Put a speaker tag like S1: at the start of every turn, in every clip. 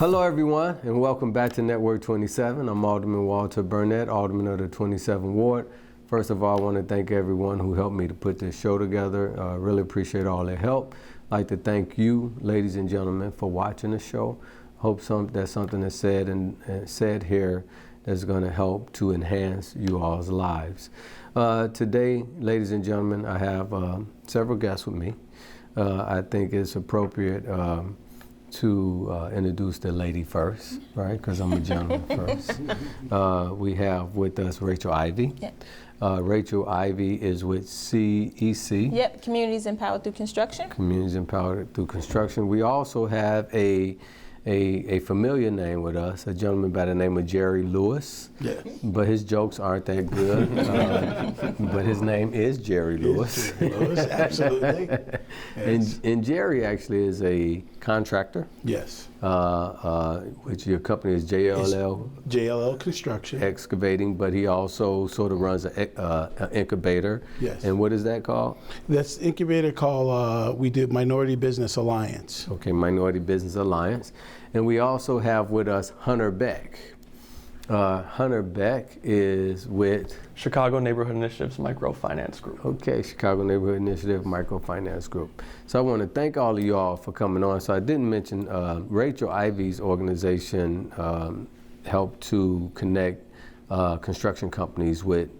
S1: Hello, everyone, and welcome back to Network 27. I'm Alderman Walter Burnett, Alderman of the 27th Ward. First of all, I want to thank everyone who helped me to put this show together. Really appreciate all their help. I'd like to thank you, ladies and gentlemen, for watching the show. Hope there's something that's said and said here that's going to help to enhance you all's lives. Today, ladies and gentlemen, I have several guests with me. I think it's appropriate to introduce the lady first, right? Because I'm a gentleman first. We have with us Rachel Ivy.
S2: Yep.
S1: Rachel Ivy is with CEC.
S2: Yep, Communities Empowered Through Construction.
S1: Communities Empowered Through Construction. We also have a familiar name with us, a gentleman by the name of Jerry Lewis.
S3: Yeah.
S1: But his jokes aren't that good. But his name is Jerry Lewis.
S3: Jerry Lewis, absolutely. Yes.
S1: And Jerry actually is a contractor.
S3: Yes.
S1: Which your company is JLL.
S3: JLL Construction.
S1: Excavating, but he also sort of runs an incubator.
S3: Yes.
S1: And what is that called?
S3: That's incubator called, we did Minority Business Alliance.
S1: Okay, Minority Business Alliance. And we also have with us Hunter Beck. Hunter Beck is with
S4: Chicago Neighborhood Initiatives Microfinance Group.
S1: Okay, Chicago Neighborhood Initiative Microfinance Group. So I want to thank all of you all for coming on. So I didn't mention Rachel Ivy's organization helped to connect construction companies with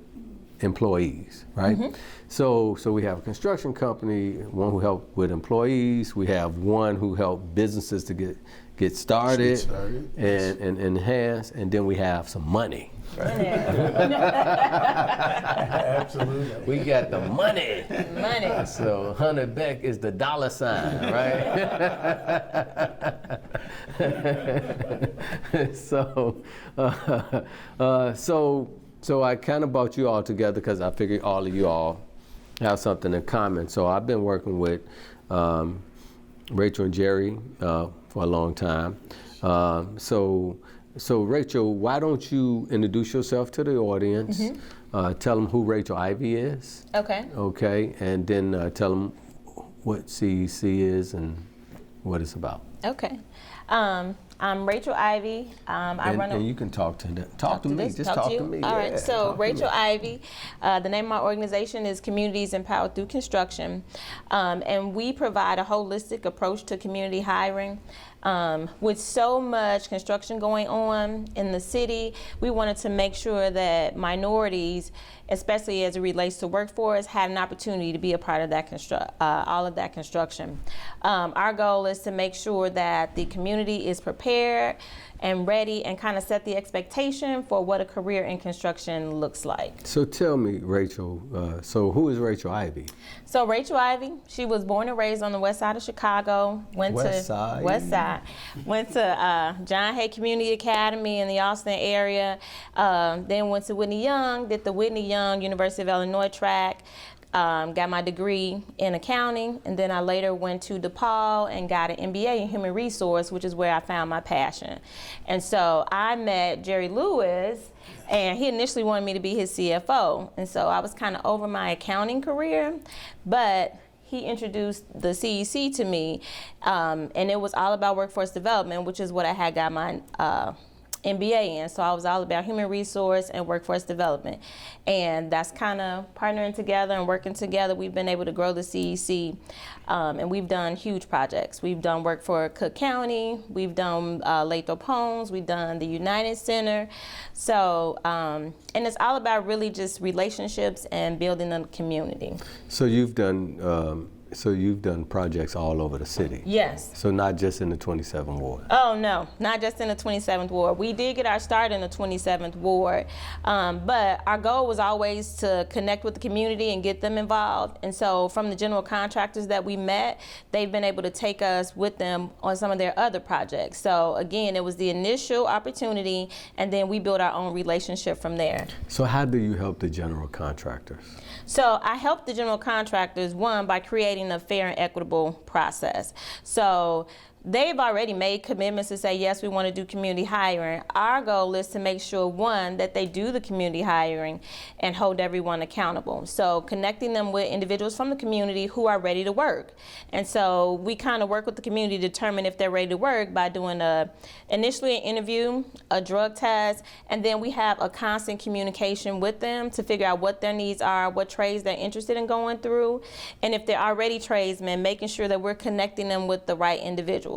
S1: employees, right? Mm-hmm. So we have a construction company, one who helped with employees. We have one who helped businesses to get started and enhance, and then we have some money. Right?
S3: Absolutely.
S1: We got the money.
S2: Money.
S1: So Hunter Beck is the dollar sign, right? So I kind of brought you all together because I figured all of you all have something in common. So I've been working with Rachel and Jerry for a long time. So Rachel, why don't you introduce yourself to the audience? Mm-hmm. Tell them who Rachel Ivy is.
S2: Okay.
S1: Okay, and then tell them what CEC is and what it's about.
S2: Okay. I'm Rachel Ivy.
S1: And you can talk to me. Talk to me.
S2: All right. So Rachel Ivy. The name of my organization is Communities Empowered Through Construction, and we provide a holistic approach to community hiring. With so much construction going on in the city, we wanted to make sure that minorities, especially as it relates to workforce, had an opportunity to be a part of that all of that construction. Our goal is to make sure that the community is prepared and ready and kind of set the expectation for what a career in construction looks like.
S1: So tell me, Rachel, so who is Rachel Ivy?
S2: So Rachel Ivy, she was born and raised on the west side of Chicago. Went to John Hay Community Academy in the Austin area. Then went to Whitney Young, did the Whitney Young University of Illinois track. Got my degree in accounting, and then I later went to DePaul and got an MBA in human resource, which is where I found my passion. And so I met Jerry Lewis, and he initially wanted me to be his CFO. And so I was kind of over my accounting career, but he introduced the CEC to me, and it was all about workforce development, which is what I had got my MBA in. So I was all about human resource and workforce development. And that's kind of partnering together and working together. We've been able to grow the CEC, and we've done huge projects. We've done work for Cook County, we've done Lathrop Homes, we've done the United Center. So, and it's all about really just relationships and building a community.
S1: So you've done projects all over the city?
S2: Yes.
S1: So not just in the 27th Ward?
S2: Oh, no, not just in the 27th Ward. We did get our start in the 27th Ward, but our goal was always to connect with the community and get them involved. And so from the general contractors that we met, they've been able to take us with them on some of their other projects. So again, it was the initial opportunity, and then we built our own relationship from there.
S1: So how do you help the general contractors?
S2: So I help the general contractors, one, by creating a fair and equitable process. So they've already made commitments to say, yes, we want to do community hiring. Our goal is to make sure, one, that they do the community hiring and hold everyone accountable. So connecting them with individuals from the community who are ready to work. And so we kind of work with the community to determine if they're ready to work by doing initially an interview, a drug test, and then we have a constant communication with them to figure out what their needs are, what trades they're interested in going through, and if they're already tradesmen, making sure that we're connecting them with the right individuals.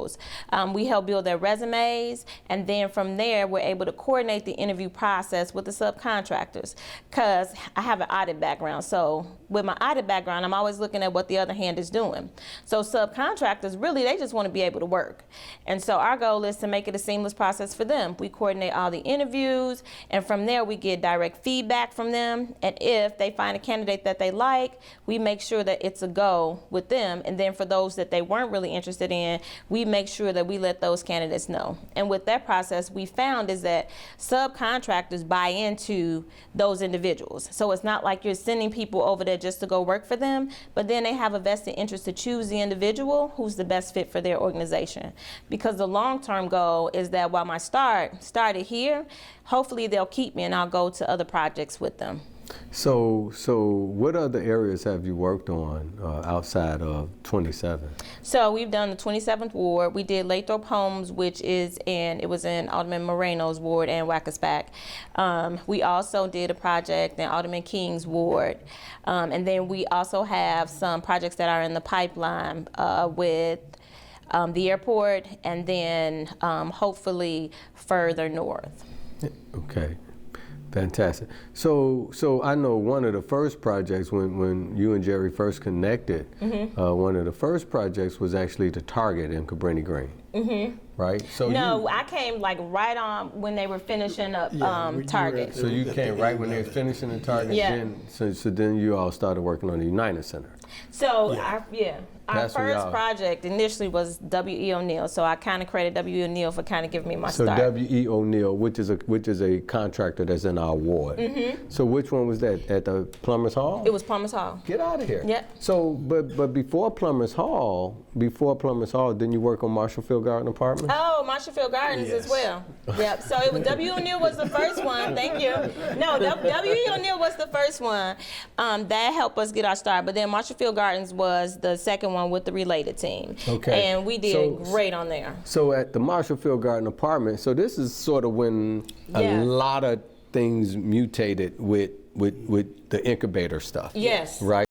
S2: We help build their resumes, and then from there, we're able to coordinate the interview process with the subcontractors. Because I have an audit background, so with my audit background, I'm always looking at what the other hand is doing. So subcontractors, really, they just want to be able to work. And so our goal is to make it a seamless process for them. We coordinate all the interviews, and from there, we get direct feedback from them. And if they find a candidate that they like, we make sure that it's a go with them. And then for those that they weren't really interested in, we make sure that we let those candidates know. And with that process, we found is that subcontractors buy into those individuals. So it's not like you're sending people over there just to go work for them, but then they have a vested interest to choose the individual who's the best fit for their organization. Because the long-term goal is that while my started here, hopefully they'll keep me and I'll go to other projects with them.
S1: So what other areas have you worked on outside of 27?
S2: So we've done the 27th ward. We did Lathrop Homes, which it was in Alderman Moreno's ward and Wackerspack. We also did a project in Alderman King's ward. And then we also have some projects that are in the pipeline with the airport, and then hopefully further north.
S1: Okay. Fantastic. So I know one of the first projects when you and Jerry first connected, one of the first projects was actually the Target in Cabrini Green, right? So
S2: no, I came like right on when they were finishing up Target.
S1: So you came right when they were finishing the Target.
S2: Yeah.
S1: So then you all started working on the United Center.
S2: So our
S1: That's where
S2: first
S1: y'all-
S2: project initially was W.E. O'Neill. So I kind of credit W.E. O'Neill for kind of giving me my
S1: So
S2: start.
S1: W.E. O'Neill, which is a contractor that's in our ward. So which one was that? At the Plumbers Hall?
S2: It was Plumbers Hall.
S1: Get out of here.
S2: Yep.
S1: So, but before Plumbers Hall, didn't you work on Marshallfield Garden Apartments?
S2: Oh, Marshallfield Gardens as well. Yep. So it was W.E. O'Neill was the first one. Thank you. No, W.E. O'Neill was the first one that helped us get our start. But then Marshallfield Gardens was the second one with the related team.
S1: Okay.
S2: And we did great on there.
S1: So at the Marshallfield Garden Apartment, so this is sort of when a lot of things mutated with the incubator stuff.
S2: Yes.
S1: Right?